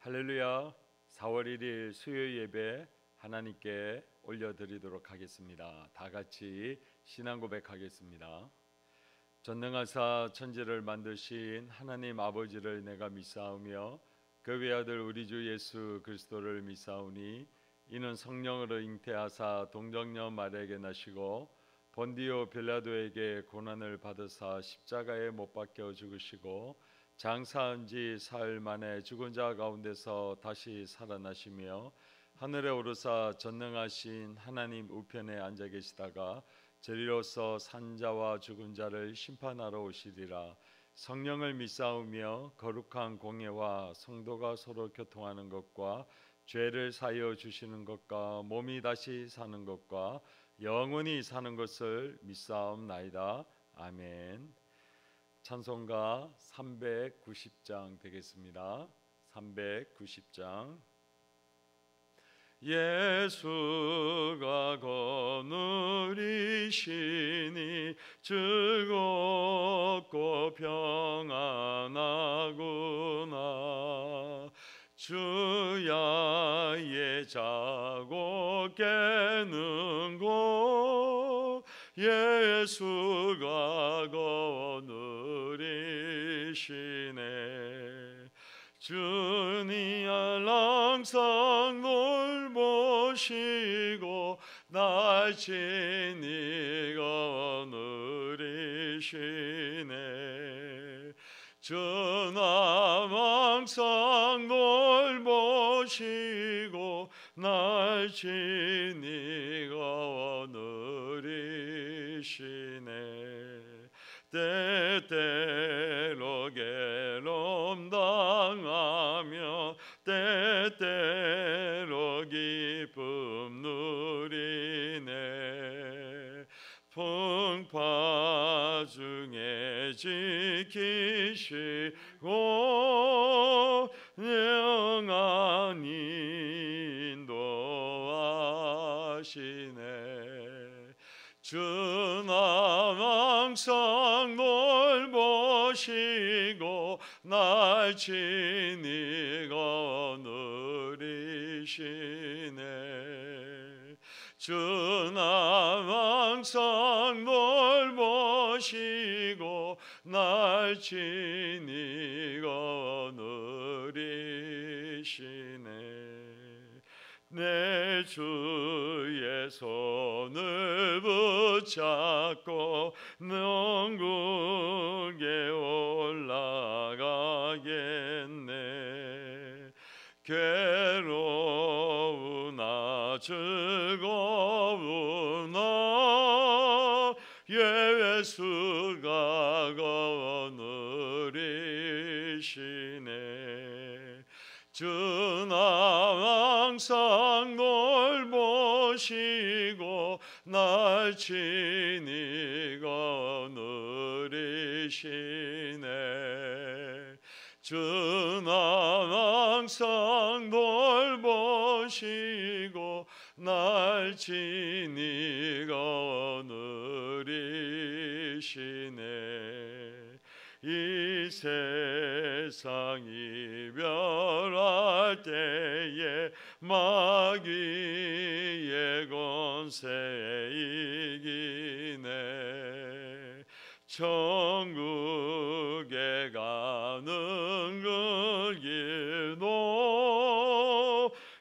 할렐루야. 4월 1일 수요 예배 하나님께 올려드리도록 하겠습니다. 다 같이 신앙 고백하겠습니다. 전능하사 천지를 만드신 하나님 아버지를 내가 믿사오며 그 외아들 우리 주 예수 그리스도를 믿사오니 이는 성령으로 잉태하사 동정녀 마리아에게 나시고 본디오 빌라도에게 고난을 받으사 십자가에 못 박혀 죽으시고 장사한 지 사흘 만에 죽은 자 가운데서 다시 살아나시며 하늘에 오르사 전능하신 하나님 우편에 앉아 계시다가 저리로서 산자와 죽은 자를 심판하러 오시리라. 성령을 믿사오며 거룩한 공예와 성도가 서로 교통하는 것과 죄를 사하여 주시는 것과 몸이 다시 사는 것과 영원히 사는 것을 믿사옵나이다. 아멘. 찬송가 390장 되겠습니다. 390장. 예수가 거느리시니 즐겁고 평안하구나. 주야의 자고 깨는 곳 예수가 거느리시네. 주님 항상 널 모시고 날 친히 거느리시네. 주님 항상 널 모시고 날 친히 거느리시네. 때때로 괴로움 당하며 때때로 기쁨 누리네. 풍파 중에 지키시고 영원히 인도하시네. 주님 항상 널 모시고 날 친히 거느리시네. 주님 항상 널 모시고 날 친히 거느리시네. 내 주의 손을 붙잡고 영국에 올라가겠네. 괴로우나 즐거우나 예수가 거느리시네. 주님 항상 널 모시고 날 친히 거느리시네. 주님 항상 널 모시고 날 친히 거느리시네. 이 세상 이별할 때에 마귀의 권세 이기네. 천국에 가는 그 길도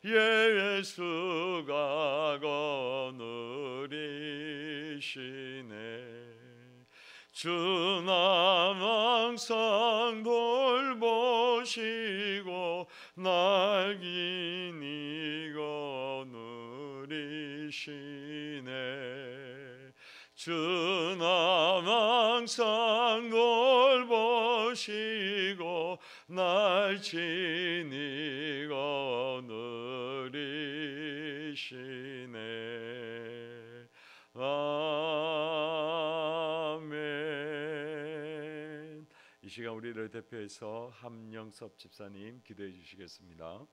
예수가 거느리시네. 주님 항상 돌보시고 날 기니 거느리시네. 주님 항상 돌보시고 날 친히 거느리시네. 아멘. 이 시간 우리 우리를 대표해서 함영섭 집사님 기도해 주시겠습니다.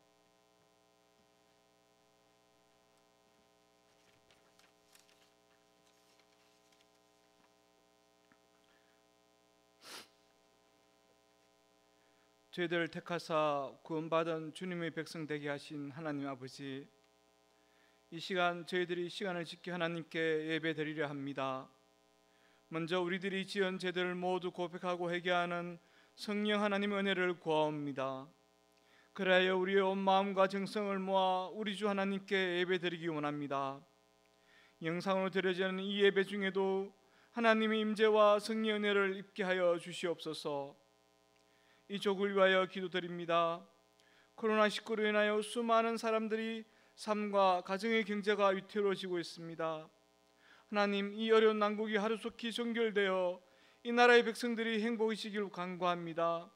저희들을 택하사 구원받은 주님의 백성 되게 하신 하나님 아버지, 이 시간 저희들이 시간을 지켜 하나님께 예배드리려 합니다. 먼저 우리들이 지은 죄들을 모두 고백하고 회개하는 성령 하나님의 은혜를 구하옵니다. 그래야 우리의 온 마음과 정성을 모아 우리 주 하나님께 예배드리기 원합니다. 영상으로 드려지는 이 예배 중에도 하나님의 임재와 성령의 은혜를 입게 하여 주시옵소서. 이 족을 위하여 기도드립니다. 코로나19로 인하여 수많은 사람들이 삶과 가정의 경제가 위태로워지고 있습니다. 하나님, 이 어려운 난국이 하루속히 종결되어 이 나라의 백성들이 행복이시길 간구합니다.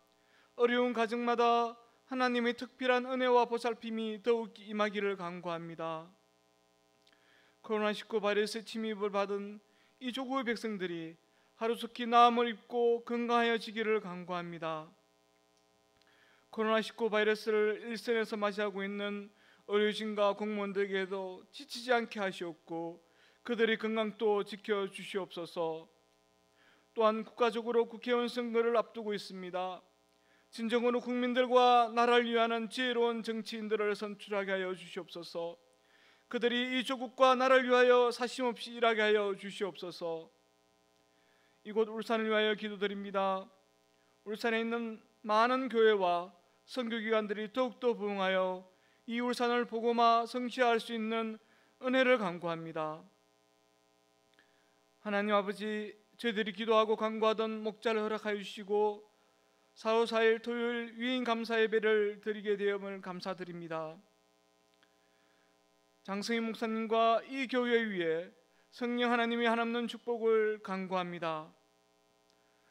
어려운 가정마다 하나님의 특별한 은혜와 보살핌이 더욱 임하기를 간구합니다. 코로나19 바이러스의 침입을 받은 이 조국의 백성들이 하루속히 나음을 입고 건강하여지기를 간구합니다. 코로나19 바이러스를 일선에서 맞이하고 있는 의료진과 공무원들에게도 지치지 않게 하시옵고 그들의 건강도 지켜주시옵소서. 또한 국가적으로 국회의원 선거를 앞두고 있습니다. 진정으로 국민들과 나라를 위하는 지혜로운 정치인들을 선출하게 하여 주시옵소서. 그들이 이 조국과 나라를 위하여 사심없이 일하게 하여 주시옵소서. 이곳 울산을 위하여 기도드립니다. 울산에 있는 많은 교회와 선교기관들이 더욱더 부흥하여 이 울산을 복음화 성취할 수 있는 은혜를 간구합니다. 하나님 아버지, 저희들이 기도하고 간구하던 목자를 허락하여 주시고 4월 4일 토요일 위인 감사 예배를 드리게 되음을 감사드립니다. 장성희 목사님과 이 교회 위에 성령 하나님이 한없는 축복을 간구합니다.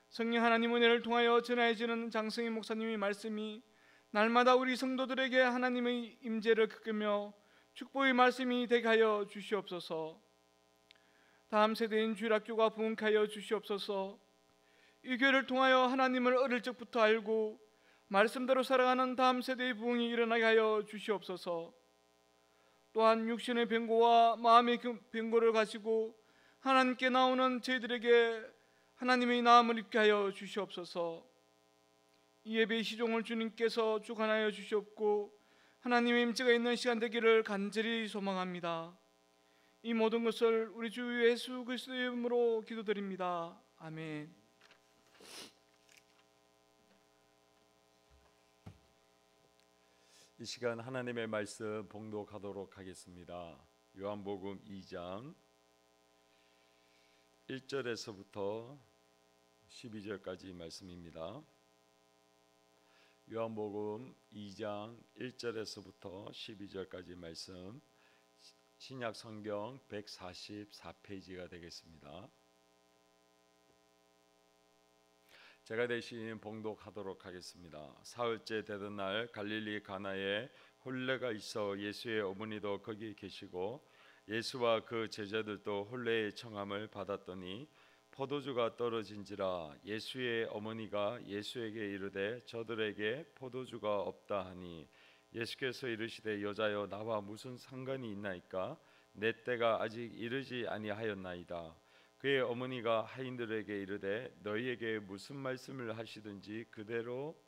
성령 하나님 은혜를 통하여 전해지는 장성희 목사님의 말씀이 날마다 우리 성도들에게 하나님의 임재를 겪으며 축복의 말씀이 되게 하여 주시옵소서. 다음 세대인 주일학교가 부흥케 하여 주시옵소서. 이 교회를 통하여 하나님을 어릴 적부터 알고 말씀대로 살아가는 다음 세대의 부흥이 일어나게 하여 주시옵소서. 또한 육신의 병고와 마음의 병고를 가지고 하나님께 나오는 저희들에게 하나님의 나음을 입게 하여 주시옵소서. 이 예배의 시종을 주님께서 주관하여 주시옵고 하나님의 임재가 있는 시간 되기를 간절히 소망합니다. 이 모든 것을 우리 주 예수 그리스도의 이름으로 기도드립니다. 아멘. 이 시간 하나님의 말씀 봉독하도록 하겠습니다. 요한복음 2장 1절에서부터 12절까지 말씀입니다. 요한복음 2장 1절에서부터 12절까지 말씀, 신약 성경 144페이지가 되겠습니다. 제가 대신 봉독하도록 하겠습니다. 사흘째 되던 날 갈릴리 가나에 혼례가 있어 예수의 어머니도 거기 계시고 예수와 그 제자들도 혼례의 청함을 받았더니 포도주가 떨어진지라 예수의 어머니가 예수에게 이르되 저들에게 포도주가 없다 하니 예수께서 이르시되 여자여 나와 무슨 상관이 있나이까 내 때가 아직 이르지 아니하였나이다. 그의 어머니가 하인들에게 이르되 너희에게 무슨 말씀을 하시든지 그대로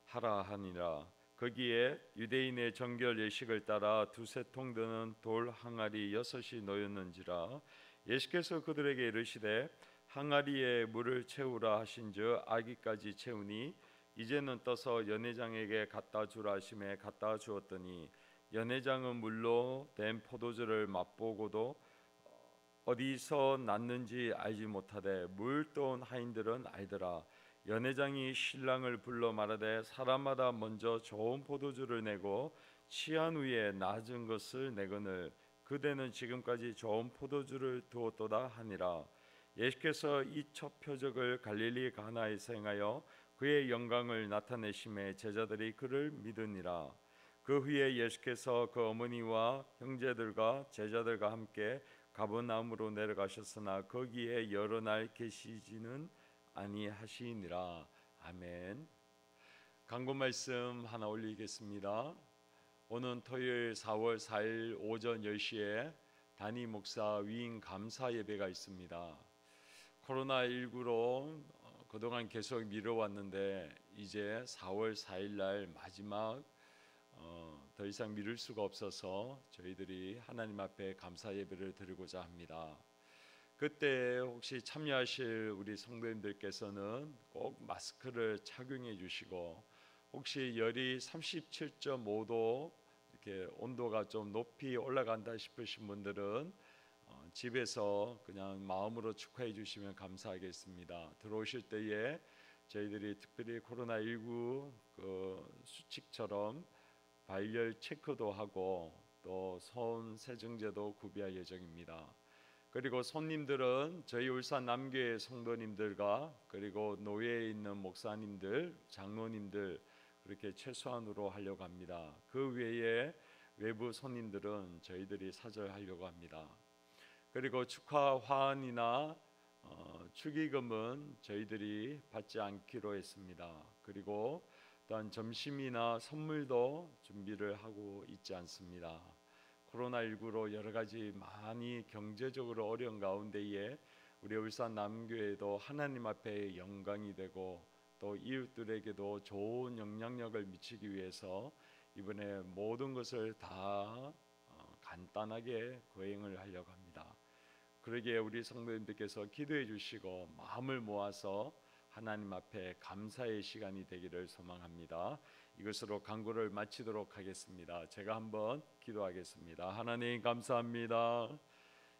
하라 하니라. 거기에 유대인의 정결 예식을 따라 두세 통 드는 돌 항아리 6이 놓였는지라. 예수께서 그들에게 이르시되 항아리에 물을 채우라 하신즉 아기까지 채우니 이제는 떠서 연회장에게 갖다 주라 하심에 갖다 주었더니 연회장은 물로 된 포도주를 맛보고도 어디서 났는지 알지 못하되 물 떠온 하인들은 알더라. 연회장이 신랑을 불러 말하되 사람마다 먼저 좋은 포도주를 내고 취한 후에 낮은 것을 내거늘 그대는 지금까지 좋은 포도주를 두었도다 하니라. 예수께서 이 첫 표적을 갈릴리 가나에서 행하여 그의 영광을 나타내심에 제자들이 그를 믿으니라. 그 후에 예수께서 그 어머니와 형제들과 제자들과 함께 가버나움으로 내려가셨으나 거기에 여러 날 계시지는 아니하시니라. 아멘. 강구 말씀 하나 올리겠습니다. 오는 토요일 4월 4일 오전 10시에 단임 목사 위임 감사 예배가 있습니다. 코로나19로 그동안 계속 미뤄왔는데 이제 4월 4일 날 마지막 더 이상 미룰 수가 없어서 저희들이 하나님 앞에 감사 예배를 드리고자 합니다. 그때 혹시 참여하실 우리 성도님들께서는 꼭 마스크를 착용해 주시고, 혹시 열이 37.5도 이렇게 온도가 좀 높이 올라간다 싶으신 분들은 집에서 그냥 마음으로 축하해 주시면 감사하겠습니다. 들어오실 때에 저희들이 특별히 코로나19 그 수칙처럼 발열 체크도 하고 또 손 세정제도 구비할 예정입니다. 그리고 손님들은 저희 울산 남교회 성도님들과 그리고 노예에 있는 목사님들, 장로님들 그렇게 최소한으로 하려고 합니다. 그 외에 외부 손님들은 저희들이 사절하려고 합니다. 그리고 축하 화환이나 축의금은 저희들이 받지 않기로 했습니다. 그리고 또한 점심이나 선물도 준비를 하고 있지 않습니다. 코로나19로 여러 가지 많이 경제적으로 어려운 가운데에 우리 울산 남교회도 하나님 앞에 영광이 되고 또 이웃들에게도 좋은 영향력을 미치기 위해서 이번에 모든 것을 다 간단하게 거행을 하려고 합니다. 그러기에 우리 성도님들께서 기도해 주시고 마음을 모아서 하나님 앞에 감사의 시간이 되기를 소망합니다. 이것으로 강구를 마치도록 하겠습니다. 제가 한번 기도하겠습니다. 하나님 감사합니다.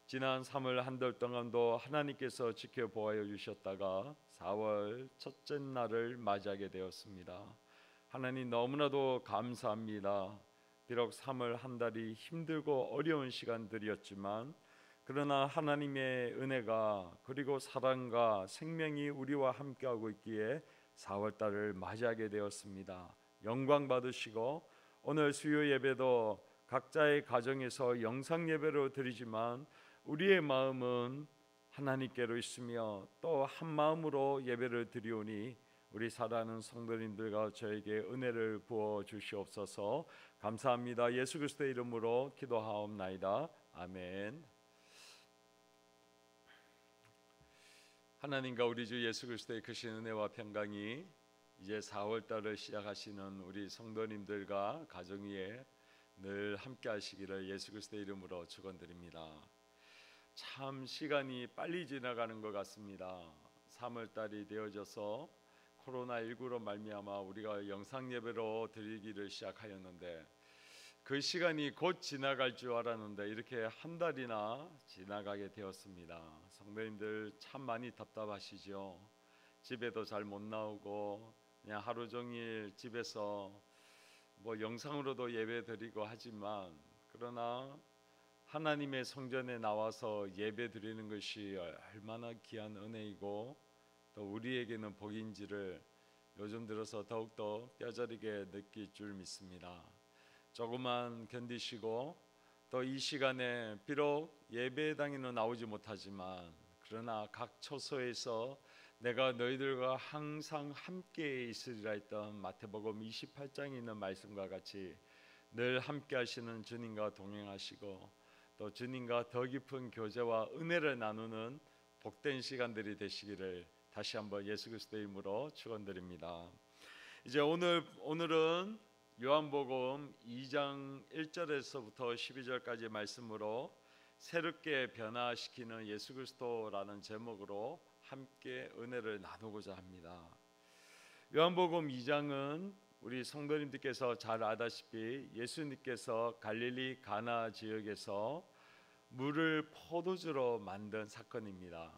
지난 3월 한 달 동안도 하나님께서 지켜보아 주셨다가 4월 첫째 날을 맞이하게 되었습니다. 하나님 너무나도 감사합니다. 비록 3월 한 달이 힘들고 어려운 시간들이었지만 그러나 하나님의 은혜가 그리고 사랑과 생명이 우리와 함께하고 있기에 4월달을 맞이하게 되었습니다. 영광 받으시고 오늘 수요 예배도 각자의 가정에서 영상 예배로 드리지만 우리의 마음은 하나님께로 있으며 또 한 마음으로 예배를 드리오니 우리 사랑하는 성도님들과 저에게 은혜를 부어 주시옵소서. 감사합니다. 예수 그리스도의 이름으로 기도하옵나이다. 아멘. 하나님과 우리 주 예수 그리스도의 크신 은혜와 평강이 이제 4월달을 시작하시는 우리 성도님들과 가정 위에 늘 함께 하시기를 예수 그리스도의 이름으로 축원드립니다. 참 시간이 빨리 지나가는 것 같습니다. 3월달이 되어져서 코로나19로 말미암아 우리가 영상 예배로 드리기를 시작하였는데 그 시간이 곧 지나갈 줄 알았는데 이렇게 한 달이나 지나가게 되었습니다. 성도님들 참 많이 답답하시죠. 집에도 잘 못 나오고 그냥 하루 종일 집에서 뭐 영상으로도 예배 드리고 하지만 그러나 하나님의 성전에 나와서 예배 드리는 것이 얼마나 귀한 은혜이고 또 우리에게는 복인지를 요즘 들어서 더욱더 뼈저리게 느낄 줄 믿습니다. 조금만 견디시고 또 이 시간에 비록 예배당에는 나오지 못하지만 그러나 각 처소에서 내가 너희들과 항상 함께 있으리라 했던 마태복음 28장에 있는 말씀과 같이 늘 함께 하시는 주님과 동행하시고 또 주님과 더 깊은 교제와 은혜를 나누는 복된 시간들이 되시기를 다시 한번 예수 그리스도의 이름으로 축원드립니다. 이제 오늘은 요한복음 2장 1절에서부터 12절까지 말씀으로 새롭게 변화시키는 예수 그리스도라는 제목으로 함께 은혜를 나누고자 합니다. 요한복음 2장은 우리 성도님들께서 잘 아다시피 예수님께서 갈릴리 가나 지역에서 물을 포도주로 만든 사건입니다.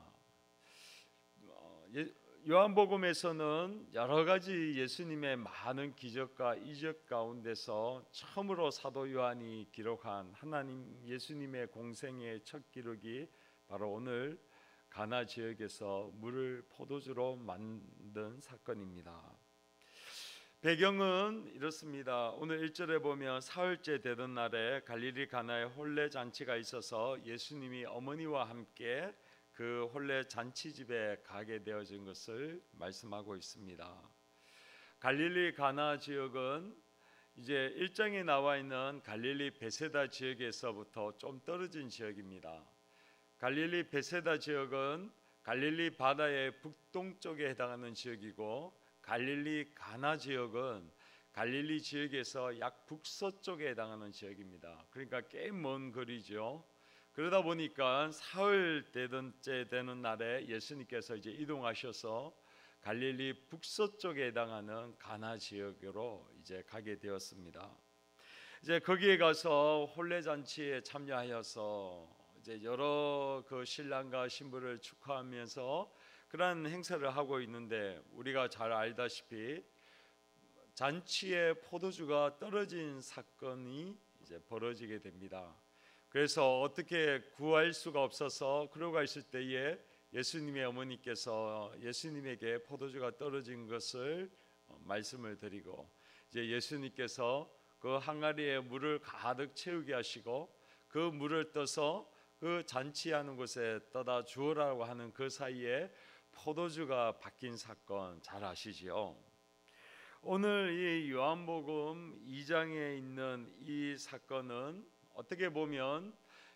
요한복음에서는 여러 가지 예수님의 많은 기적과 이적 가운데서 처음으로 사도 요한이 기록한 하나님 예수님의 공생의 첫 기록이 바로 오늘 가나 지역에서 물을 포도주로 만든 사건입니다. 배경은 이렇습니다. 오늘 1절에 보면 사흘째 되던 날에 갈릴리 가나에 혼례 잔치가 있어서 예수님이 어머니와 함께 그 혼례 잔치집에 가게 되어진 것을 말씀하고 있습니다. 갈릴리 가나 지역은 이제 1장에 나와 있는 갈릴리 베세다 지역에서부터 좀 떨어진 지역입니다. 갈릴리 베세다 지역은 갈릴리 바다의 북동쪽에 해당하는 지역이고, 갈릴리 가나 지역은 갈릴리 지역에서 약 북서쪽에 해당하는 지역입니다. 그러니까 꽤 먼 거리죠. 그러다 보니까 사흘 되던째 되는 날에 예수님께서 이제 이동하셔서 갈릴리 북서쪽에 해당하는 가나 지역으로 이제 가게 되었습니다. 이제 거기에 가서 혼례 잔치에 참여하여서 이제 여러 그 신랑과 신부를 축하하면서 그러한 행사를 하고 있는데, 우리가 잘 알다시피 잔치에 포도주가 떨어진 사건이 이제 벌어지게 됩니다. 그래서 어떻게 구할 수가 없어서 그러고 있을 때에 예수님의 어머니께서 예수님에게 포도주가 떨어진 것을 말씀을 드리고, 이제 예수님께서 그 항아리에 물을 가득 채우게 하시고 그 물을 떠서 그 잔치하는 곳에 떠다 주어라고 하는 그 사이에 포도주가 바뀐 사건 잘 아시지요? 오늘 이 요한복음 2장에 있는 이 사건은 어떻게 보면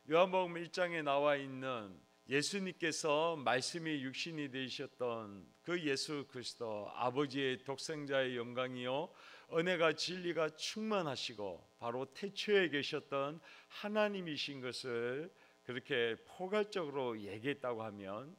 요한복음 1장에 나와 있는 예수님께서 말씀이 육신이 되셨던 그 예수 그리스도, 아버지의 독생자의 영광이요 은혜가 진리가 충만하시고 바로 태초에 계셨던 하나님이신 것을 그렇게 포괄적으로 얘기했다고 하면,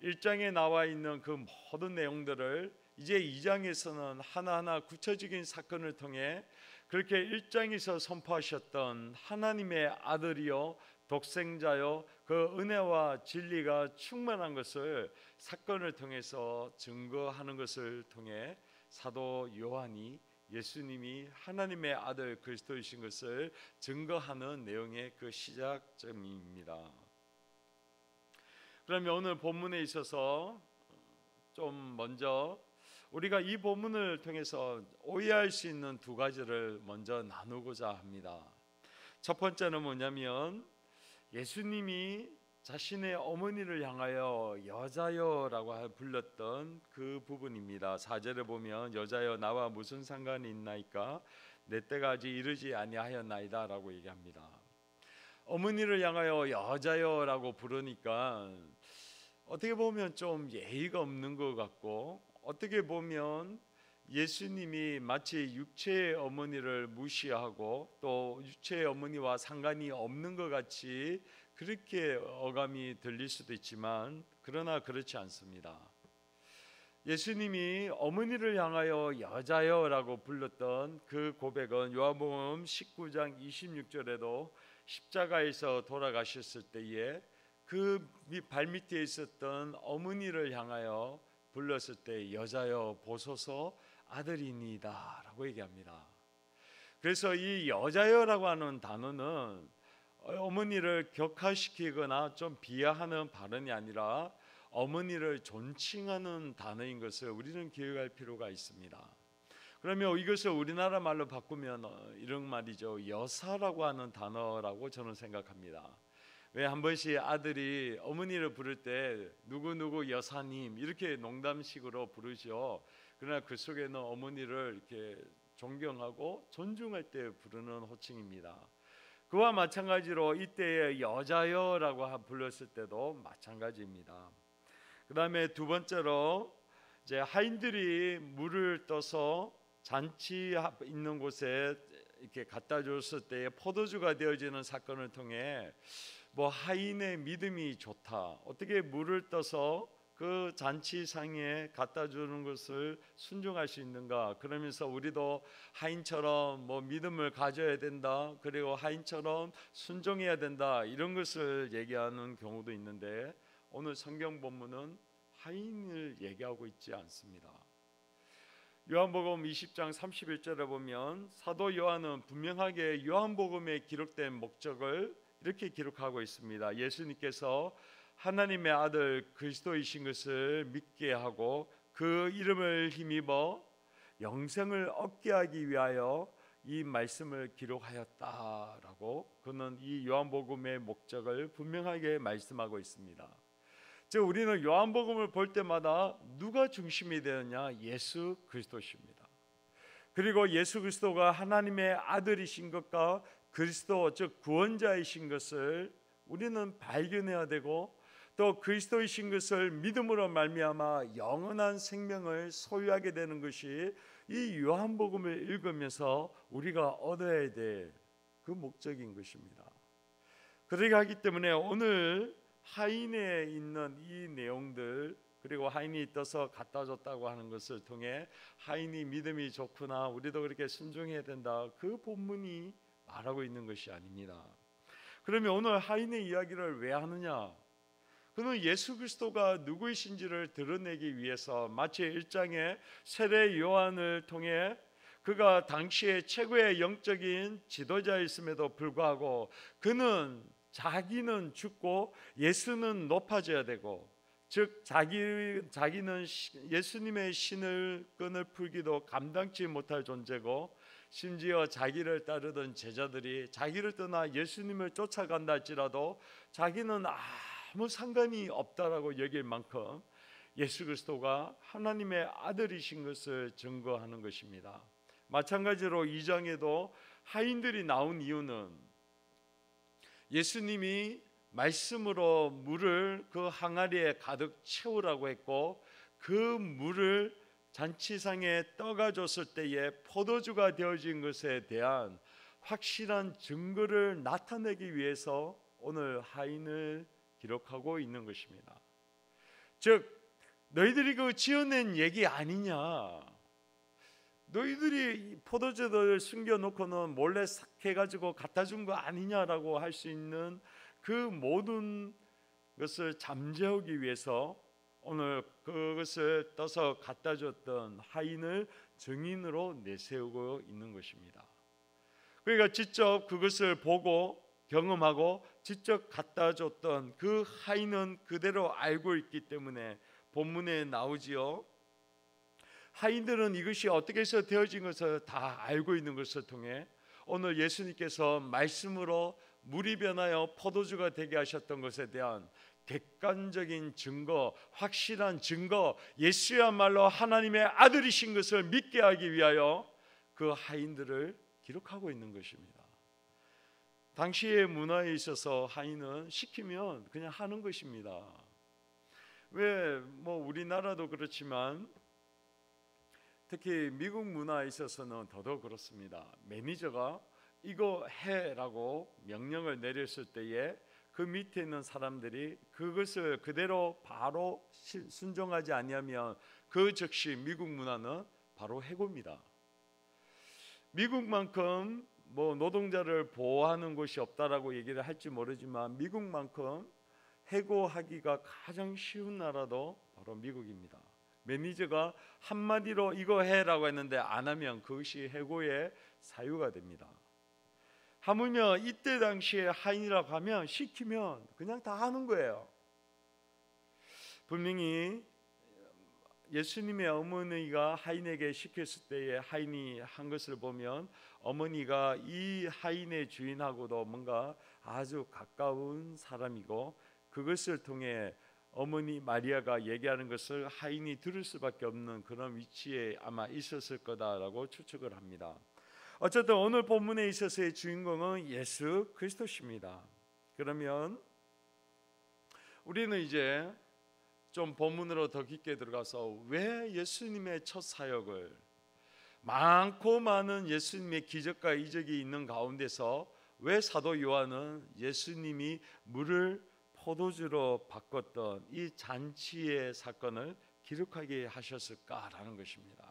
1장에 나와 있는 그 모든 내용들을 이제 2장에서는 하나하나 구체적인 사건을 통해 그렇게 1장에서 선포하셨던 하나님의 아들이요 독생자요 그 은혜와 진리가 충만한 것을 사건을 통해서 증거하는 것을 통해 사도 요한이 예수님이 하나님의 아들 그리스도이신 것을 증거하는 내용의 그 시작점입니다. 그러면 오늘 본문에 있어서 좀 먼저 우리가 이 본문을 통해서 오해할 수 있는 두 가지를 먼저 나누고자 합니다. 첫 번째는 뭐냐면, 예수님이 자신의 어머니를 향하여 여자여라고 불렀던 그 부분입니다. 4절에 보면 여자여 나와 무슨 상관이 있나이까 내 때가 아직 이르지 아니하였나이다 라고 얘기합니다. 어머니를 향하여 여자여라고 부르니까 어떻게 보면 좀 예의가 없는 것 같고, 어떻게 보면 예수님이 마치 육체의 어머니를 무시하고 또 육체의 어머니와 상관이 없는 것 같이 그렇게 어감이 들릴 수도 있지만, 그러나 그렇지 않습니다. 예수님이 어머니를 향하여 여자여라고 불렀던 그 고백은 요한복음 19장 26절에도 십자가에서 돌아가셨을 때에 그 발밑에 있었던 어머니를 향하여 불렀을 때 여자여 보소서 아들이니이다 라고 얘기합니다. 그래서 이 여자여라고 하는 단어는 어머니를 격하시키거나 좀 비하하는 발언이 아니라 어머니를 존칭하는 단어인 것을 우리는 기억할 필요가 있습니다. 그러면 이것을 우리나라 말로 바꾸면 이런 말이죠. 여사라고 하는 단어라고 저는 생각합니다. 왜 한 번씩 아들이 어머니를 부를 때 누구누구 여사님 이렇게 농담식으로 부르죠. 그러나 그 속에는 어머니를 이렇게 존경하고 존중할 때 부르는 호칭입니다. 그와 마찬가지로 이때의 여자여라고 불렀을 때도 마찬가지입니다. 그 다음에 두 번째로 이제 하인들이 물을 떠서 잔치 있는 곳에 이렇게 갖다 줬을 때 포도주가 되어지는 사건을 통해 하인의 믿음이 좋다, 어떻게 물을 떠서 그 잔치상에 갖다 주는 것을 순종할 수 있는가, 그러면서 우리도 하인처럼 믿음을 가져야 된다, 그리고 하인처럼 순종해야 된다, 이런 것을 얘기하는 경우도 있는데, 오늘 성경 본문은 하인을 얘기하고 있지 않습니다. 요한복음 20장 31절에 보면 사도 요한은 분명하게 요한복음에 기록된 목적을 이렇게 기록하고 있습니다. 예수님께서 하나님의 아들 그리스도이신 것을 믿게 하고 그 이름을 힘입어 영생을 얻게 하기 위하여 이 말씀을 기록하였다라고 그는 이 요한복음의 목적을 분명하게 말씀하고 있습니다. 즉 우리는 요한복음을 볼 때마다 누가 중심이 되느냐? 예수 그리스도십니다. 그리고 예수 그리스도가 하나님의 아들이신 것과 그리스도 즉 구원자이신 것을 우리는 발견해야 되고, 또 그리스도이신 것을 믿음으로 말미암아 영원한 생명을 소유하게 되는 것이 이 요한복음을 읽으면서 우리가 얻어야 될 그 목적인 것입니다. 그러기 하기 때문에 오늘 하인에 있는 이 내용들, 그리고 하인이 떠서 갖다 줬다고 하는 것을 통해 하인이 믿음이 좋구나, 우리도 그렇게 순종해야 된다, 그 본문이 말하고 있는 것이 아닙니다. 그러면 오늘 하인의 이야기를 왜 하느냐? 그는 예수 그리스도가 누구이신지를 드러내기 위해서 마치 1장의 세례 요한을 통해 그가 당시의 최고의 영적인 지도자였음에도 불구하고 그는 자기는 죽고 예수는 높아져야 되고, 즉 자기는 예수님의 신을 끈을 풀기도 감당치 못할 존재고, 심지어 자기를 따르던 제자들이 자기를 떠나 예수님을 쫓아간다 할지라도 자기는 아무 상관이 없다라고 여길 만큼 예수 그리스도가 하나님의 아들이신 것을 증거하는 것입니다. 마찬가지로 2장에도 하인들이 나온 이유는 예수님이 말씀으로 물을 그 항아리에 가득 채우라고 했고, 그 물을 잔치상에 떠가 줬을 때에 포도주가 되어진 것에 대한 확실한 증거를 나타내기 위해서 오늘 하인을 기록하고 있는 것입니다. 즉 너희들이 그 지어낸 얘기 아니냐, 너희들이 포도주를 숨겨놓고는 몰래 삭해가지고 갖다 준 거 아니냐라고 할 수 있는 그 모든 것을 잠재우기 위해서 오늘 그것을 떠서 갖다 줬던 하인을 증인으로 내세우고 있는 것입니다. 그러니까 직접 그것을 보고 경험하고 직접 갖다 줬던 그 하인은 그대로 알고 있기 때문에 본문에 나오지요. 하인들은 이것이 어떻게 해서 되어진 것을 다 알고 있는 것을 통해 오늘 예수님께서 말씀으로 물이 변하여 포도주가 되게 하셨던 것에 대한 객관적인 증거, 확실한 증거, 예수야말로 하나님의 아들이신 것을 믿게 하기 위하여 그 하인들을 기록하고 있는 것입니다. 당시의 문화에 있어서 하인은 시키면 그냥 하는 것입니다. 왜 우리나라도 그렇지만 특히 미국 문화에 있어서는 더더욱 그렇습니다. 매니저가 이거 해라고 명령을 내렸을 때에 그 밑에 있는 사람들이 그것을 그대로 바로 순종하지 아니하면 그 즉시 미국 문화는 바로 해고입니다. 미국만큼 노동자를 보호하는 곳이 없다라고 얘기를 할지 모르지만 미국만큼 해고하기가 가장 쉬운 나라도 바로 미국입니다. 매니저가 한마디로 이거 해라고 했는데 안 하면 그것이 해고의 사유가 됩니다. 하물며 이때 당시에 하인이라고 하면 시키면 그냥 다 하는 거예요. 분명히 예수님의 어머니가 하인에게 시켰을 때에 하인이 한 것을 보면 어머니가 이 하인의 주인하고도 뭔가 아주 가까운 사람이고, 그것을 통해 어머니 마리아가 얘기하는 것을 하인이 들을 수밖에 없는 그런 위치에 아마 있었을 거다라고 추측을 합니다. 어쨌든 오늘 본문에 있어서의 주인공은 예수 그리스도십니다. 그러면 우리는 이제 좀 본문으로 더 깊게 들어가서 왜 예수님의 첫 사역을, 많고 많은 예수님의 기적과 이적이 있는 가운데서 왜 사도 요한은 예수님이 물을 포도주로 바꿨던 이 잔치의 사건을 기록하게 하셨을까라는 것입니다.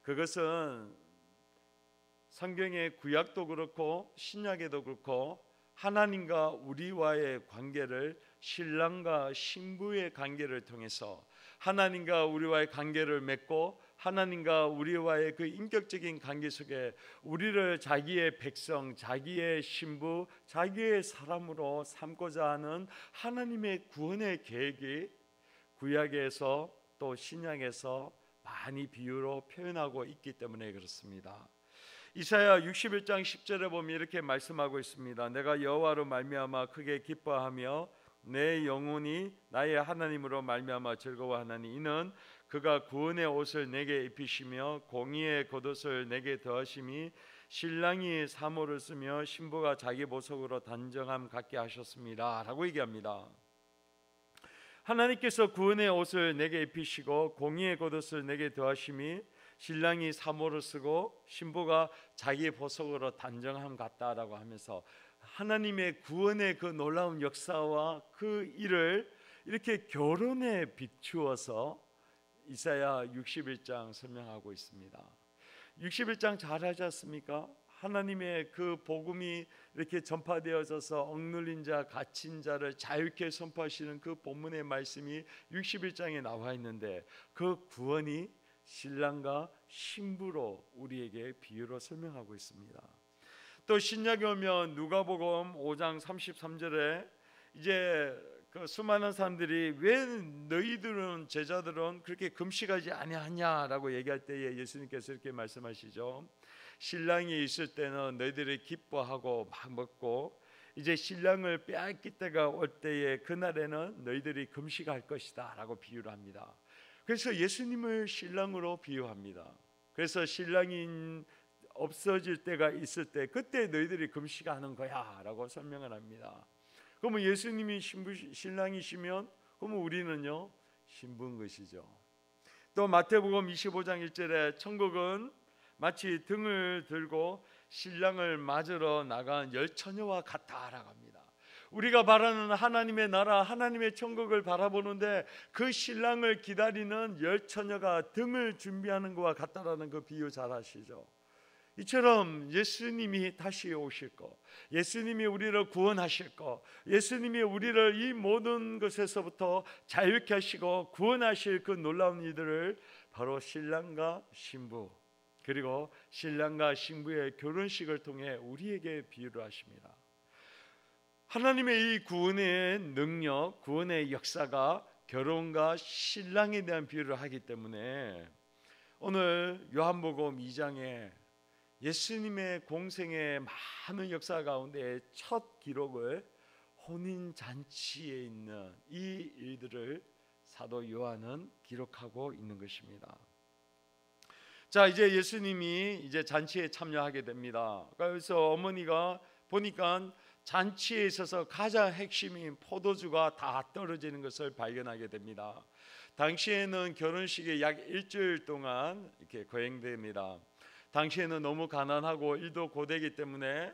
그것은 성경의 구약도 그렇고 신약에도 그렇고 하나님과 우리와의 관계를, 신랑과 신부의 관계를 통해서 하나님과 우리와의 관계를 맺고 하나님과 우리와의 그 인격적인 관계 속에 우리를 자기의 백성, 자기의 신부, 자기의 사람으로 삼고자 하는 하나님의 구원의 계획이 구약에서 또 신약에서 많이 비유로 표현하고 있기 때문에 그렇습니다. 이사야 61장 10절에 보면 이렇게 말씀하고 있습니다. 내가 여호와로 말미암아 크게 기뻐하며 내 영혼이 나의 하나님으로 말미암아 즐거워하나니 이는 그가 구원의 옷을 내게 입히시며 공의의 겉옷을 내게 더하심이 신랑이 사모를 쓰며 신부가 자기 보석으로 단정함 갖게 하셨습니다 라고 얘기합니다. 하나님께서 구원의 옷을 내게 입히시고 공의의 겉옷을 내게 더하심이 신랑이 사모를 쓰고 신부가 자기 보석으로 단정함 같다라고 하면서 하나님의 구원의 그 놀라운 역사와 그 일을 이렇게 결혼에 비추어서 이사야 61장 설명하고 있습니다. 61장 잘 하지 않습니까? 하나님의 그 복음이 이렇게 전파되어져서 억눌린 자, 갇힌 자를 자유케 선포하시는 그 본문의 말씀이 61장에 나와 있는데 그 구원이 신랑과 신부로 우리에게 비유로 설명하고 있습니다. 또 신약에 오면 누가복음 5장 33절에 이제 그 수많은 사람들이 왜 너희들은 제자들은 그렇게 금식하지 아니하냐라고 얘기할 때에 예수님께서 이렇게 말씀하시죠. 신랑이 있을 때는 너희들이 기뻐하고 막 먹고 이제 신랑을 빼앗길 때가 올 때에 그날에는 너희들이 금식할 것이다 라고 비유를 합니다. 그래서 예수님을 신랑으로 비유합니다. 그래서 신랑이 없어질 때가 있을 때 그때 너희들이 금식하는 거야 라고 설명을 합니다. 그러면 예수님이 신랑이시면 그러면 우리는요 신부인 것이죠. 또 마태복음 25장 1절에 천국은 마치 등을 들고 신랑을 맞으러 나간 열 처녀와 같다라고 합니다. 우리가 바라는 하나님의 나라, 하나님의 천국을 바라보는데 그 신랑을 기다리는 열 처녀가 등을 준비하는 것과 같다라는 그 비유 잘 아시죠? 이처럼 예수님이 다시 오실 것, 예수님이 우리를 구원하실 것, 예수님이 우리를 이 모든 것에서부터 자유케 하시고 구원하실 그 놀라운 이들을 바로 신랑과 신부 그리고 신랑과 신부의 결혼식을 통해 우리에게 비유를 하십니다. 하나님의 이 구원의 능력, 구원의 역사가 결혼과 신랑에 대한 비유를 하기 때문에 오늘 요한복음 2장에 예수님의 공생의 많은 역사 가운데 첫 기록을 혼인잔치에 있는 이 일들을 사도 요한은 기록하고 있는 것입니다. 자, 이제 예수님이 이제 잔치에 참여하게 됩니다. 그래서 어머니가 보니까 잔치에 있어서 가장 핵심인 포도주가 다 떨어지는 것을 발견하게 됩니다. 당시에는 결혼식이 약 일주일 동안 이렇게 거행됩니다. 당시에는 너무 가난하고 일도 고되기 때문에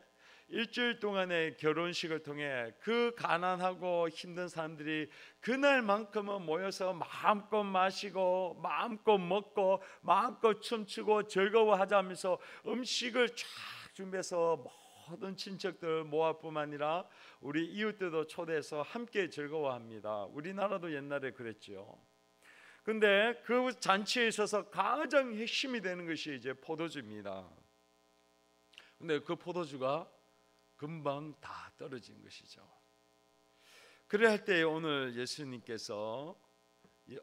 일주일 동안의 결혼식을 통해 그 가난하고 힘든 사람들이 그날만큼은 모여서 마음껏 마시고 마음껏 먹고 마음껏 춤추고 즐거워하자면서 음식을 쫙 준비해서 모든 친척들 모아뿐만 아니라 우리 이웃들도 초대해서 함께 즐거워합니다. 우리나라도 옛날에 그랬죠. 근데 그 잔치에 있어서 가장 핵심이 되는 것이 이제 포도주입니다. 근데 그 포도주가 금방 다 떨어진 것이죠. 그래 할 때 오늘 예수님께서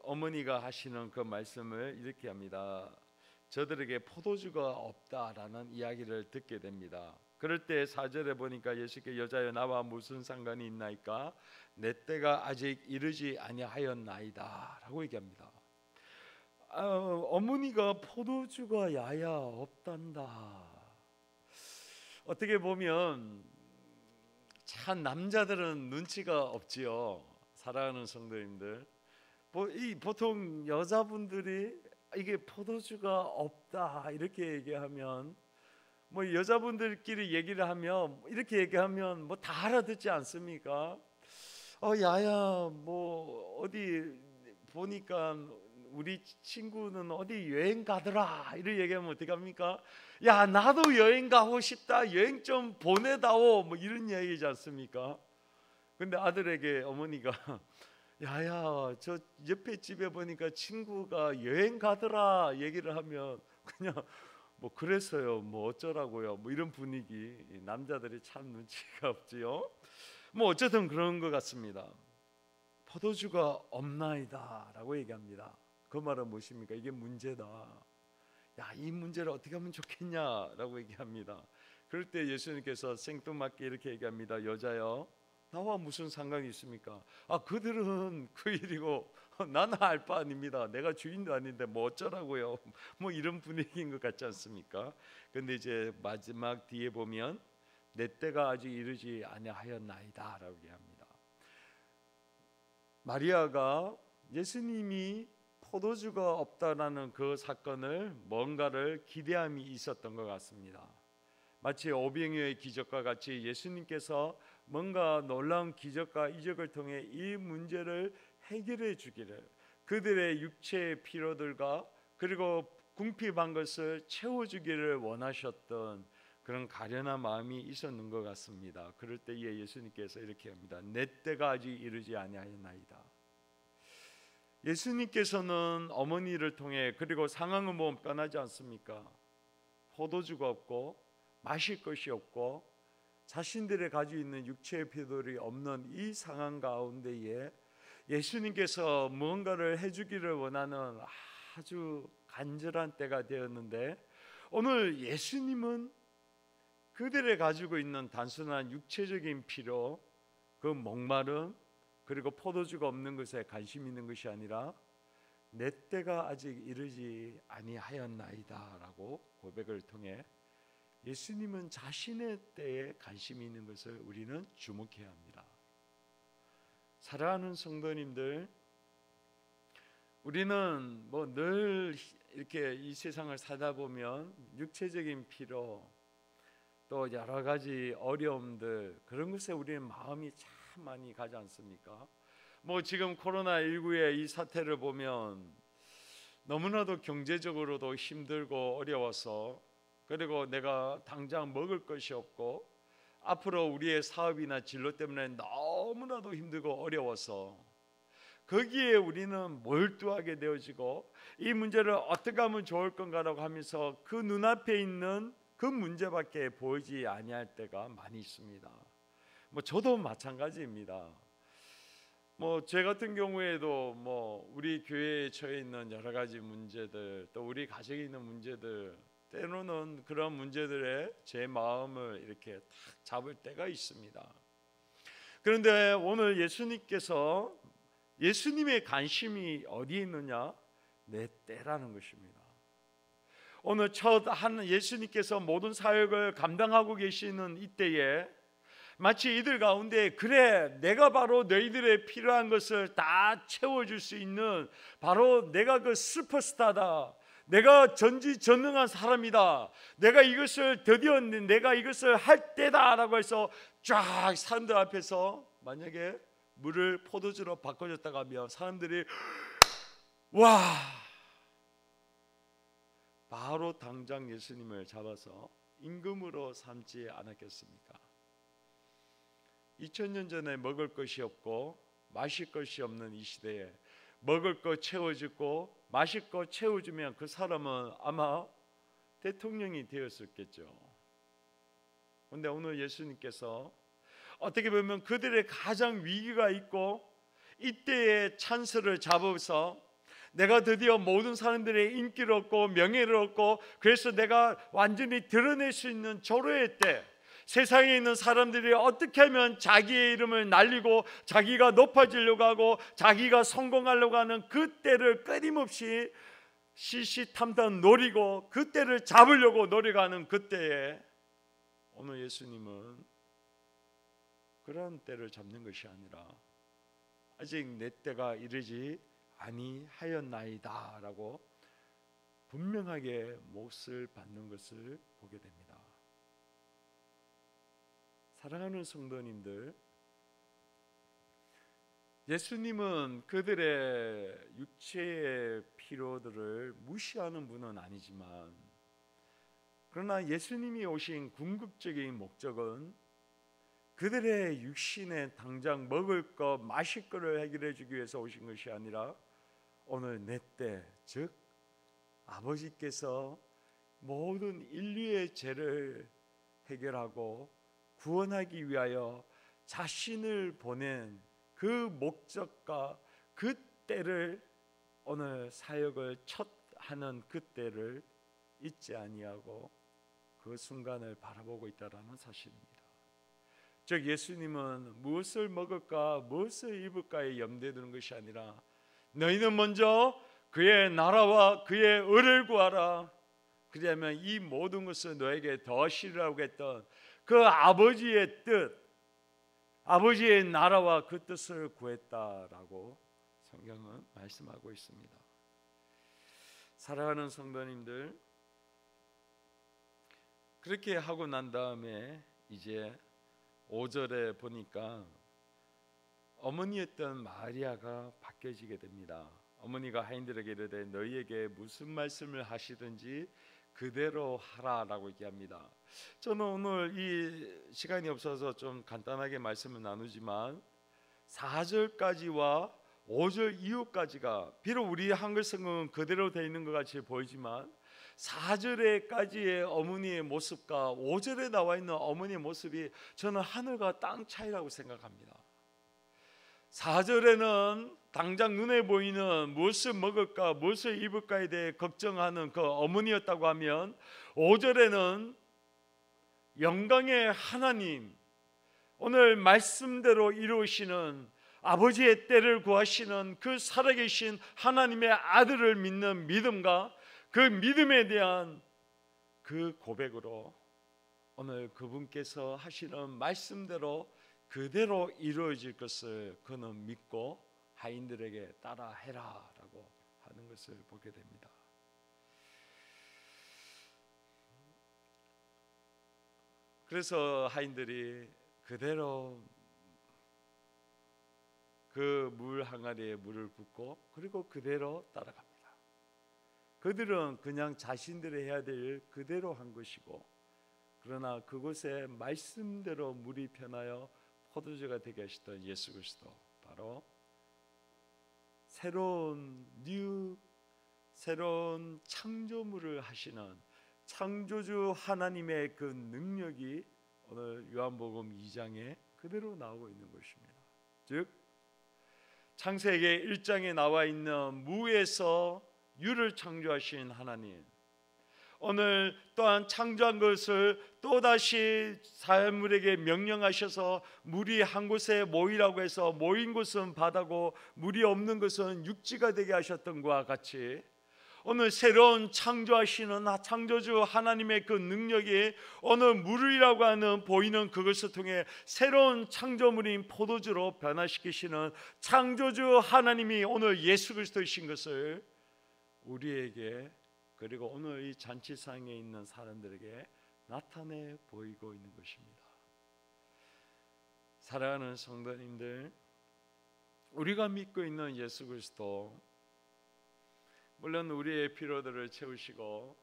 어머니가 하시는 그 말씀을 이렇게 합니다. 저들에게 포도주가 없다라는 이야기를 듣게 됩니다. 그럴 때 4절에 보니까 예수께 여자여 나와 무슨 상관이 있나이까 내 때가 아직 이르지 아니하였나이다 라고 얘기합니다. 어머니가 포도주가 야야 없단다. 어떻게 보면 참 남자들은 눈치가 없지요. 사랑하는 성도님들, 보통 여자분들이 이게 포도주가 없다 이렇게 얘기하면 뭐 여자분들끼리 얘기를 하면 이렇게 얘기하면 뭐 다 알아듣지 않습니까? 야야 뭐 어디 보니까 우리 친구는 어디 여행 가더라 이렇게 얘기하면 어떡합니까? 야 나도 여행 가고 싶다, 여행 좀 보내다오, 뭐 이런 얘기지 않습니까? 근데 아들에게 어머니가 야야 저 옆에 집에 보니까 친구가 여행 가더라 얘기를 하면 그냥 뭐 그랬어요 뭐 어쩌라고요 뭐 이런 분위기. 남자들이 참 눈치가 없지요. 뭐 어쨌든 그런 것 같습니다. 포도주가 없나이다 라고 얘기합니다. 그 말은 무엇입니까? 이게 문제다. 야, 이 문제를 어떻게 하면 좋겠냐라고 얘기합니다. 그럴 때 예수님께서 생뚱맞게 이렇게 얘기합니다. 여자여 나와 무슨 상관이 있습니까? 그들은 그 일이고 나는 알 바 아닙니다. 내가 주인도 아닌데 뭐 어쩌라고요. 뭐 이런 분위기인 것 같지 않습니까? 근데 이제 마지막 뒤에 보면 내 때가 아직 이르지 아니하였나이다 라고 얘기합니다. 마리아가 예수님이 포도주가 없다라는 그 사건을 뭔가를 기대함이 있었던 것 같습니다. 마치 오병이어의 기적과 같이 예수님께서 뭔가 놀라운 기적과 이적을 통해 이 문제를 해결해 주기를, 그들의 육체의 필요들과 그리고 궁핍한 것을 채워주기를 원하셨던 그런 가련한 마음이 있었는 것 같습니다. 그럴 때에 예수님께서 이렇게 합니다. 내 때가 아직 이르지 아니하였나이다. 예수님께서는 어머니를 통해, 그리고 상황은 뭐 변하지 않습니까? 포도주가 없고 마실 것이 없고 자신들이 가지고 있는 육체의 필요들이 없는 이 상황 가운데에 예수님께서 무언가를 해주기를 원하는 아주 간절한 때가 되었는데, 오늘 예수님은 그들이 가지고 있는 단순한 육체적인 필요, 그 목마름, 그리고 포도주가 없는 것에 관심 있는 것이 아니라 내 때가 아직 이르지 아니하였나이다 라고 고백을 통해 예수님은 자신의 때에 관심이 있는 것을 우리는 주목해야 합니다. 사랑하는 성도님들, 우리는 뭐 늘 이렇게 이 세상을 살다 보면 육체적인 필요, 또 여러 가지 어려움들, 그런 것에 우리는 마음이 참 많이 가지 않습니까? 뭐 지금 코로나19의 이 사태를 보면 너무나도 경제적으로도 힘들고 어려워서, 그리고 내가 당장 먹을 것이 없고 앞으로 우리의 사업이나 진로 때문에 너무나도 힘들고 어려워서 거기에 우리는 몰두하게 되어지고 이 문제를 어떻게 하면 좋을 건가라고 하면서 그 눈앞에 있는 그 문제밖에 보이지 아니할 때가 많이 있습니다. 뭐 저도 마찬가지입니다. 뭐 제 같은 경우에도 뭐 우리 교회에 처해 있는 여러 가지 문제들, 또 우리 가정에 있는 문제들, 때로는 그런 문제들에 제 마음을 이렇게 탁 잡을 때가 있습니다. 그런데 오늘 예수님께서, 예수님의 관심이 어디에 있느냐? 내 때라는 것입니다. 오늘 예수님께서 모든 사역을 감당하고 계시는 이때에 마치 이들 가운데, 그래 내가 바로 너희들의 필요한 것을 다 채워줄 수 있는 바로 내가 그 슈퍼스타다, 내가 전지전능한 사람이다, 내가 이것을 드디어 내가 이것을 할 때다 라고 해서 쫙 사람들 앞에서 만약에 물을 포도주로 바꿔줬다고 하면 사람들이 와, 바로 당장 예수님을 잡아서 임금으로 삼지 않았겠습니까? 2000년 전에 먹을 것이 없고 마실 것이 없는 이 시대에 먹을 것 채워주고 마실 것 채워주면 그 사람은 아마 대통령이 되었었겠죠. 그런데 오늘 예수님께서 어떻게 보면 그들의 가장 위기가 있고 이때의 찬스를 잡아서 내가 드디어 모든 사람들의 인기를 얻고 명예를 얻고 그래서 내가 완전히 드러낼 수 있는 절호의 때, 세상에 있는 사람들이 어떻게 하면 자기의 이름을 날리고 자기가 높아지려고 하고 자기가 성공하려고 하는 그 때를 끊임없이 시시탐탐 노리고 그 때를 잡으려고 노력하는 그때에 오늘 예수님은 그런 때를 잡는 것이 아니라 아직 내 때가 이르지 아니하였나이다 라고 분명하게 몫을 받는 것을 보게 됩니다. 사랑하는 성도님들, 예수님은 그들의 육체의 필요들을 무시하는 분은 아니지만, 그러나 예수님이 오신 궁극적인 목적은 그들의 육신에 당장 먹을 것, 마실 것을 해결해 주기 위해서 오신 것이 아니라 오늘 내 때, 즉 아버지께서 모든 인류의 죄를 해결하고 구원하기 위하여 자신을 보낸 그 목적과 그 때를, 오늘 사역을 첫 하는 그 때를 잊지 아니하고 그 순간을 바라보고 있다라는 사실입니다. 즉 예수님은 무엇을 먹을까 무엇을 입을까에 염두에 두는 것이 아니라 너희는 먼저 그의 나라와 그의 의를 구하라. 그러면 이 모든 것을 너에게 더하시리라고 했던 그 아버지의 뜻, 아버지의 나라와 그 뜻을 구했다라고 성경은 말씀하고 있습니다. 사랑하는 성도님들, 그렇게 하고 난 다음에 이제 5절에 보니까 어머니였던 마리아가 바뀌어지게 됩니다. 어머니가 하인들에게 이르되 너희에게 무슨 말씀을 하시든지 그대로 하라라고 얘기합니다. 저는 오늘 이 시간이 없어서 좀 간단하게 말씀을 나누지만 4절까지와 5절 이후까지가 비록 우리 한글 성경은 그대로 되어 있는 것 같이 보이지만 4절에까지의 어머니의 모습과 5절에 나와 있는 어머니의 모습이 저는 하늘과 땅 차이라고 생각합니다. 4절에는 당장 눈에 보이는 무엇을 먹을까 무엇을 입을까에 대해 걱정하는 그 어머니였다고 하면 5절에는 영광의 하나님, 오늘 말씀대로 이루시는 아버지의 때를 구하시는 그 살아계신 하나님의 아들을 믿는 믿음과 그 믿음에 대한 그 고백으로 오늘 그분께서 하시는 말씀대로 그대로 이루어질 것을 그는 믿고 하인들에게 따라해라 라고 하는 것을 보게 됩니다. 그래서 하인들이 그대로 그 물 항아리에 물을 붓고 그리고 그대로 따라갑니다. 그들은 그냥 자신들이 해야 될 일 그대로 한 것이고, 그러나 그곳에 말씀대로 물이 변하여 포도주가 되게 하시던 예수 그리스도, 바로 새로운 창조물을 하시는 창조주 하나님의 그 능력이 오늘 요한복음 2장에 그대로 나오고 있는 것입니다. 즉 창세기 1장에 나와 있는 무에서 유를 창조하신 하나님, 오늘 또한 창조한 것을 또다시 사물에게 명령하셔서 물이 한 곳에 모이라고 해서 모인 곳은 바다고 물이 없는 것은 육지가 되게 하셨던 것과 같이 오늘 새로운 창조하시는 창조주 하나님의 그 능력이 오늘 물이라고 하는 보이는 그것을 통해 새로운 창조물인 포도주로 변화시키시는 창조주 하나님이 오늘 예수 그리스도이신 것을 우리에게, 그리고 오늘 이 잔치상에 있는 사람들에게 나타내 보이고 있는 것입니다. 사랑하는 성도님들, 우리가 믿고 있는 예수 그리스도, 물론 우리의 필요들을 채우시고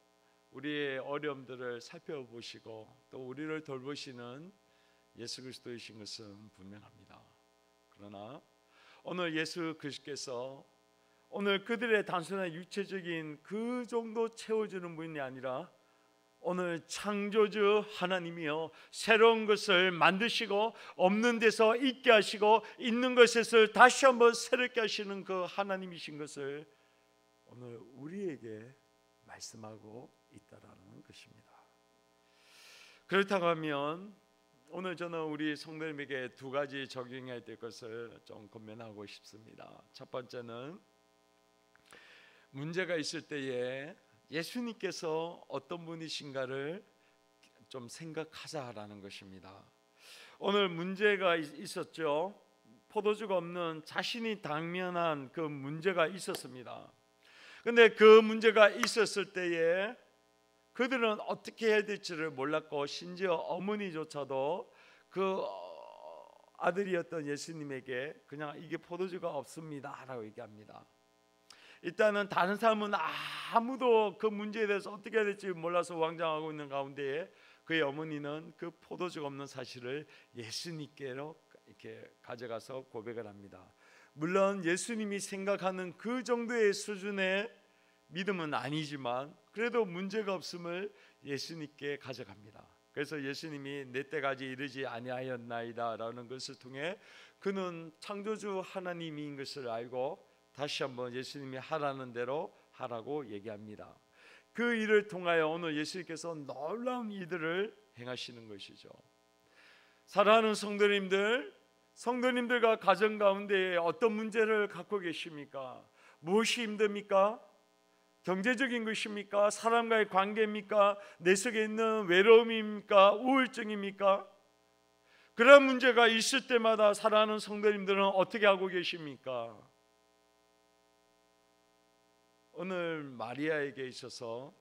우리의 어려움들을 살펴보시고 또 우리를 돌보시는 예수 그리스도이신 것은 분명합니다. 그러나 오늘 예수 그리스도께서 오늘 그들의 단순한 육체적인 그 정도 채워주는 분이 아니라 오늘 창조주 하나님이요, 새로운 것을 만드시고 없는 데서 있게 하시고 있는 것에서 다시 한번 새롭게 하시는 그 하나님이신 것을 오늘 우리에게 말씀하고 있다라는 것입니다. 그렇다고 하면 오늘 저는 우리 성도님에게 두 가지 적용해야 될 것을 좀 권면하고 싶습니다. 첫 번째는 문제가 있을 때에 예수님께서 어떤 분이신가를 좀 생각하자라는 것입니다. 오늘 문제가 있었죠. 포도주가 없는 자신이 당면한 그 문제가 있었습니다. 근데 그 문제가 있었을 때에 그들은 어떻게 해야 될지를 몰랐고, 심지어 어머니조차도 그 아들이었던 예수님에게 그냥 이게 포도주가 없습니다 라고 얘기합니다. 일단은 다른 사람은 아무도 그 문제에 대해서 어떻게 해야 될지 몰라서 왕장하고 있는 가운데에 그의 어머니는 그 포도주가 없는 사실을 예수님께로 이렇게 가져가서 고백을 합니다. 물론 예수님이 생각하는 그 정도의 수준의 믿음은 아니지만 그래도 문제가 없음을 예수님께 가져갑니다. 그래서 예수님이 내 때까지 이르지 아니하였나이다 라는 것을 통해 그는 창조주 하나님인 것을 알고 다시 한번 예수님이 하라는 대로 하라고 얘기합니다. 그 일을 통하여 오늘 예수님께서 놀라운 일들을 행하시는 것이죠. 사랑하는 성도님들, 성도님들과 가정 가운데 어떤 문제를 갖고 계십니까? 무엇이 힘듭니까? 경제적인 것입니까? 사람과의 관계입니까? 내 속에 있는 외로움입니까? 우울증입니까? 그런 문제가 있을 때마다 사랑하는 성도님들은 어떻게 하고 계십니까? 오늘 마리아에게 있어서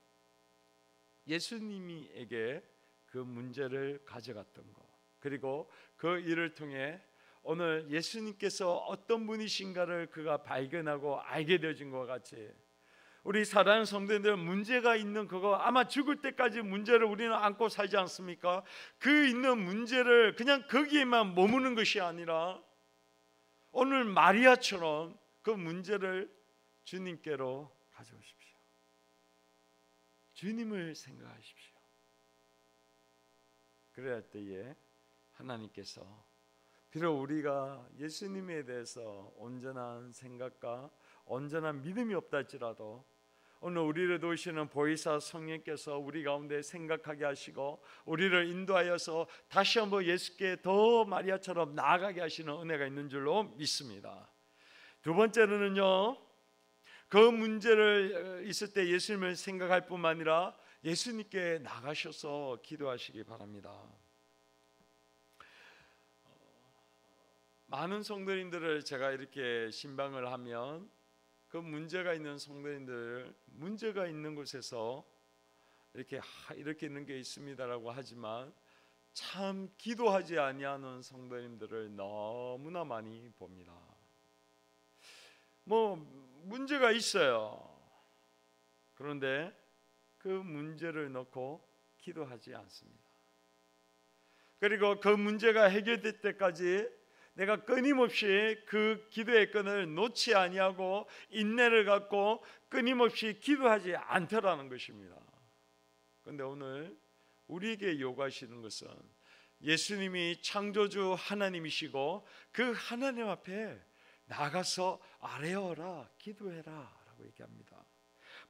예수님에게 그 문제를 가져갔던 것, 그리고 그 일을 통해 오늘 예수님께서 어떤 분이신가를 그가 발견하고 알게 되어진 것 같이, 우리 사랑하는 성도님들, 문제가 있는 그거, 아마 죽을 때까지 문제를 우리는 안고 살지 않습니까? 그 있는 문제를 그냥 거기에만 머무는 것이 아니라 오늘 마리아처럼 그 문제를 주님께로 가져오십시오. 주님을 생각하십시오. 그래야 할 때에 하나님께서 비록 우리가 예수님에 대해서 온전한 생각과 온전한 믿음이 없다 할지라도 오늘 우리를 도우시는 보혜사 성령께서 우리 가운데 생각하게 하시고 우리를 인도하여서 다시 한번 예수께 더 마리아처럼 나아가게 하시는 은혜가 있는 줄로 믿습니다. 두 번째로는요, 그 문제를 있을 때 예수님을 생각할 뿐만 아니라 예수님께 나가셔서 기도하시기 바랍니다. 많은 성도님들을 제가 이렇게 신방을 하면 그 문제가 있는 성도님들, 문제가 있는 곳에서 이렇게 있는 게 있습니다라고 하지만 참 기도하지 아니하는 성도님들을 너무나 많이 봅니다. 뭐 문제가 있어요. 그런데 그 문제를 놓고 기도하지 않습니다. 그리고 그 문제가 해결될 때까지 내가 끊임없이 그 기도의 끈을 놓지 아니하고 인내를 갖고 끊임없이 기도하지 않더라는 것입니다. 그런데 오늘 우리에게 요구하시는 것은 예수님이 창조주 하나님이시고 그 하나님 앞에 나가서 아뢰어라, 기도해라 라고 얘기합니다.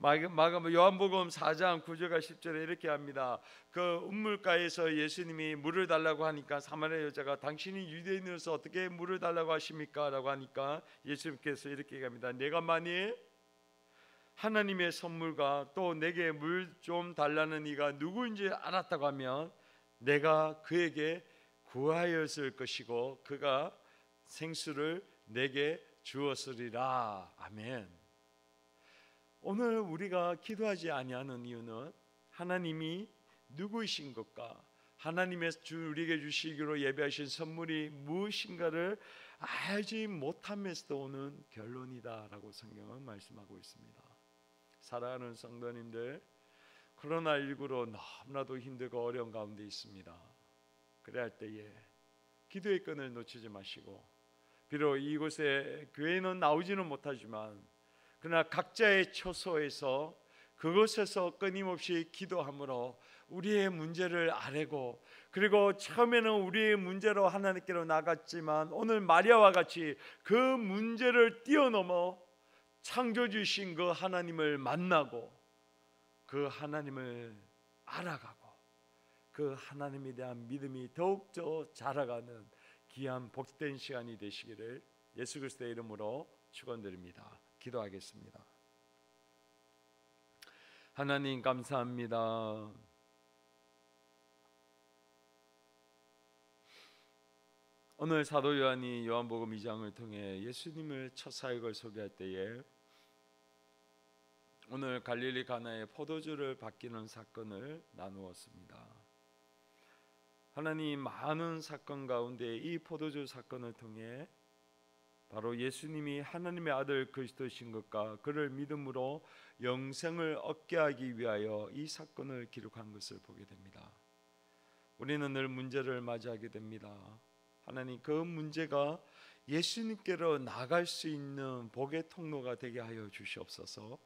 요한복음 4장 9절과 10절에 이렇게 합니다. 그 운물가에서 예수님이 물을 달라고 하니까 사마리아 여자가 당신이 유대인으로서 어떻게 물을 달라고 하십니까? 라고 하니까 예수님께서 이렇게 얘기합니다. 내가 만일 하나님의 선물과 또 내게 물 좀 달라는 이가 누구인지 알았다고 하면 내가 그에게 구하였을 것이고 그가 생수를 내게 주었으리라. 아멘. 오늘 우리가 기도하지 아니하는 이유는 하나님이 누구이신 것과 하나님의 우리에게 주시기로 예배하신 선물이 무엇인가를 알지 못함에서도 오는 결론이다라고 성경은 말씀하고 있습니다. 사랑하는 성도님들, 코로나19로 너무나도 힘들고 어려운 가운데 있습니다. 그래야 할 때에 기도의 끈을 놓치지 마시고, 비록 이곳에 교회는 나오지는 못하지만 그러나 각자의 처소에서 그곳에서 끊임없이 기도함으로 우리의 문제를 아뢰고, 그리고 처음에는 우리의 문제로 하나님께로 나갔지만 오늘 마리아와 같이 그 문제를 뛰어넘어 창조주신 그 하나님을 만나고 그 하나님을 알아가고 그 하나님에 대한 믿음이 더욱더 자라가는 귀한 복된 시간이 되시기를 예수 그리스도의 이름으로 축원드립니다. 기도하겠습니다. 하나님 감사합니다. 오늘 사도 요한이 요한복음 2장을 통해 예수님의 첫 사역을 소개할 때에 오늘 갈릴리 가나의 포도주를 바뀌는 사건을 나누었습니다. 하나님, 많은 사건 가운데 이 포도주 사건을 통해 바로 예수님이 하나님의 아들 그리스도이신 것과 그를 믿음으로 영생을 얻게 하기 위하여 이 사건을 기록한 것을 보게 됩니다. 우리는 늘 문제를 맞이하게 됩니다. 하나님, 그 문제가 예수님께로 나갈 수 있는 복의 통로가 되게 하여 주시옵소서.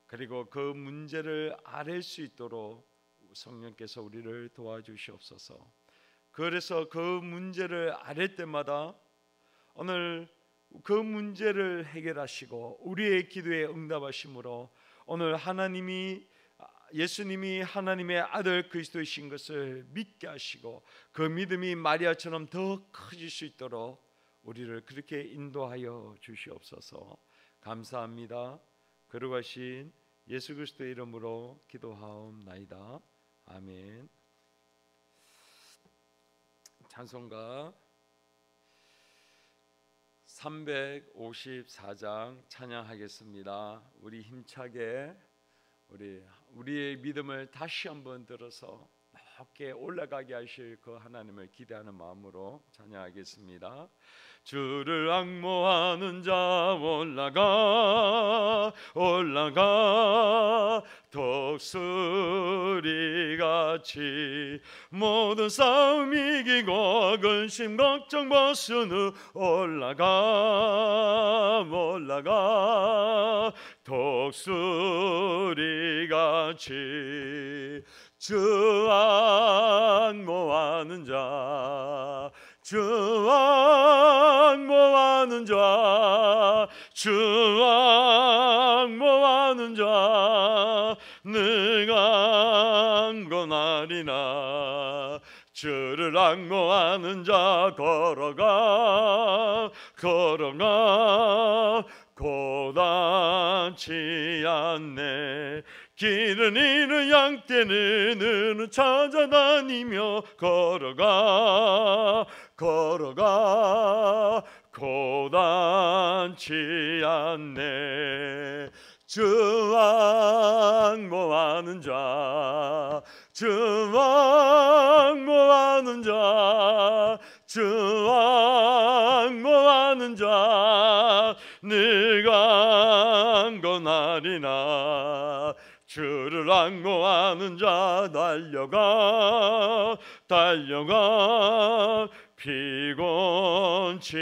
그리고 그 문제를 아뢰 수 있도록 성령께서 우리를 도와주시옵소서. 그래서 그 문제를 아뢰 때마다 오늘 그 문제를 해결하시고 우리의 기도에 응답하심으로 오늘 예수님이 하나님의 아들 그리스도이신 것을 믿게 하시고 그 믿음이 마리아처럼 더 커질 수 있도록 우리를 그렇게 인도하여 주시옵소서. 감사합니다. 거룩하신 예수 그리스도의 이름으로 기도하옵나이다. 아멘. 찬송가 354장 찬양하겠습니다. 우리 힘차게 우리의 믿음을 다시 한번 들어서 높게 올라가게 하실 그 하나님을 기대하는 마음으로 찬양하겠습니다. 주를 앙모하는 자 올라가 독수리같이 모든 싸움 이기고 근심 걱정 벗은 후 올라가 독수리같이 주 앙모하는 자 앙모하는 자 내가 안고나리나 주를 앙모하는 자 걸어가 고단치 않네 길은 잃은 양떼는 은을 찾아다니며 걸어가 고단치 않네 주 앙모하는 자 네가 안고나리나 주를 앙모하는 자 달려가 피곤치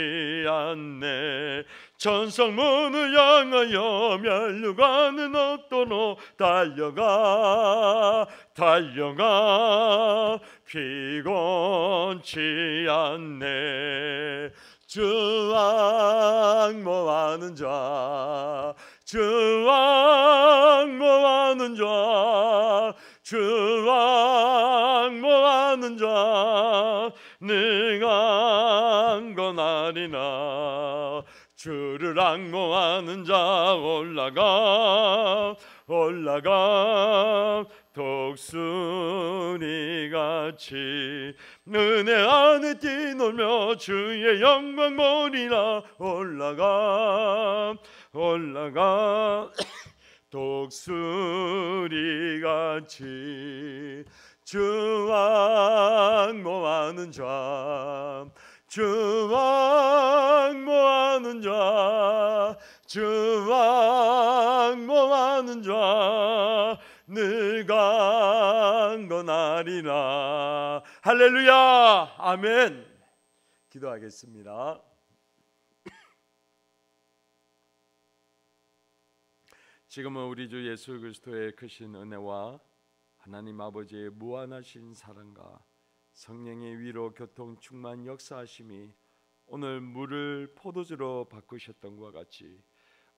않네 천성문을 향하여 멸류관은 얻도록 달려가 피곤치 않네 주 앙모하는 자 네가 안고나리나 주를 앙모하는 자 올라가 독수리같이 은혜 안에 뛰놀며 주의 영광 보리라 올라가 독수리같이 주 앙모하는 자 네가 안고나리라 할렐루야 아멘. 기도하겠습니다. 지금은 우리 주 예수 그리스도의 크신 은혜와 하나님 아버지의 무한하신 사랑과 성령의 위로 교통 충만 역사하심이 오늘 물을 포도주로 바꾸셨던 것과 같이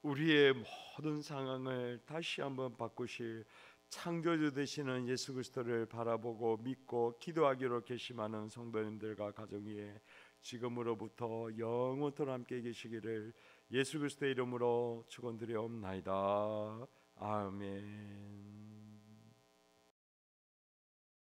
우리의 모든 상황을 다시 한번 바꾸실 창조주 되시는 예수 그리스도를 바라보고 믿고 기도하기로 결심하는 성도님들과 가정 위에 지금으로부터 영원토록 함께 계시기를 예수 그리스도의 이름으로 축원드리옵나이다. 아멘.